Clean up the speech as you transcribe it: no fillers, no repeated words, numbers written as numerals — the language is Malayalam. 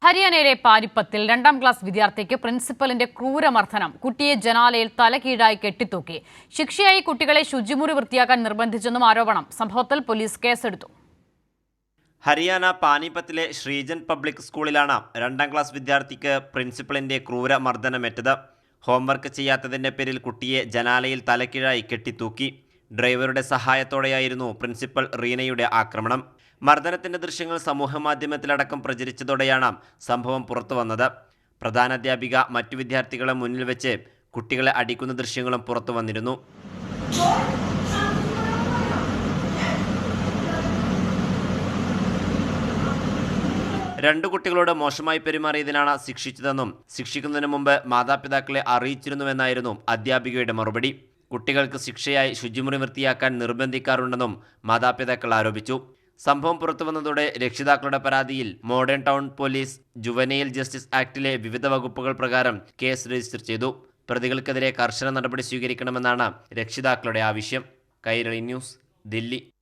ഹരിയാനയിലെ പാനിപ്പത്തിൽ 2ാം ക്ലാസ് വിദ്യാർത്ഥിക്ക് പ്രിൻസിപ്പലിന്റെ ക്രൂരമർദ്ദനം. കുട്ടിയെ ജനാലയിൽ തലകീഴായി കെട്ടിത്തൂക്കി. ശിക്ഷയായി കുട്ടികളെ ശുചിമുറി വൃത്തിയാക്കാൻ നിർബന്ധിച്ചെന്നും ആരോപണം. സംഭവത്തിൽ പോലീസ് കേസെടുത്തു. ഹരിയാന പാനിപ്പത്തിലെ ശ്രീജൻ പബ്ലിക് സ്കൂളിലാണ് 2ാം ക്ലാസ് വിദ്യാർത്ഥിക്ക് പ്രിൻസിപ്പലിന്റെ ക്രൂരമർദ്ദനമേറ്റത്. ഹോംവർക്ക് ചെയ്യാത്തതിന്റെ പേരിൽ കുട്ടിയെ ജനാലയിൽ തലകീഴായി കെട്ടിത്തൂക്കി. ഡ്രൈവറുടെ സഹായത്തോടെയായിരുന്നു പ്രിൻസിപ്പൽ റീനയുടെ ആക്രമണം. മർദ്ദനത്തിന്റെ ദൃശ്യങ്ങൾ സമൂഹമാധ്യമത്തിലടക്കം പ്രചരിച്ചതോടെയാണ് സംഭവം പുറത്തുവന്നത്. പ്രധാനാധ്യാപിക മറ്റു വിദ്യാർത്ഥികളെ മുന്നിൽ വെച്ച് കുട്ടികളെ അടിക്കുന്ന ദൃശ്യങ്ങളും പുറത്തു വന്നിരുന്നു. രണ്ടു കുട്ടികളോട് മോശമായി പെരുമാറിയതിനാണ് ശിക്ഷിച്ചതെന്നും ശിക്ഷിക്കുന്നതിന് മുമ്പ് മാതാപിതാക്കളെ അറിയിച്ചിരുന്നുവെന്നായിരുന്നു അധ്യാപികയുടെ മറുപടി. കുട്ടികൾക്ക് ശിക്ഷയായി ശുചിമുറി വൃത്തിയാക്കാൻ നിർബന്ധിക്കാറുണ്ടെന്നും മാതാപിതാക്കൾ ആരോപിച്ചു. സംഭവം പുറത്തുവന്നതോടെ രക്ഷിതാക്കളുടെ പരാതിയിൽ modern town police juvenile justice ആക്ടിലെ വിവിധ വകുപ്പുകൾ പ്രകാരം കേസ് രജിസ്റ്റർ ചെയ്തു. പ്രതികൾക്കെതിരെ കർശന നടപടി സ്വീകരിക്കണമെന്നാണ് രക്ഷിതാക്കളുടെ ആവശ്യം. കൈരളി ന്യൂസ്, ദില്ലി.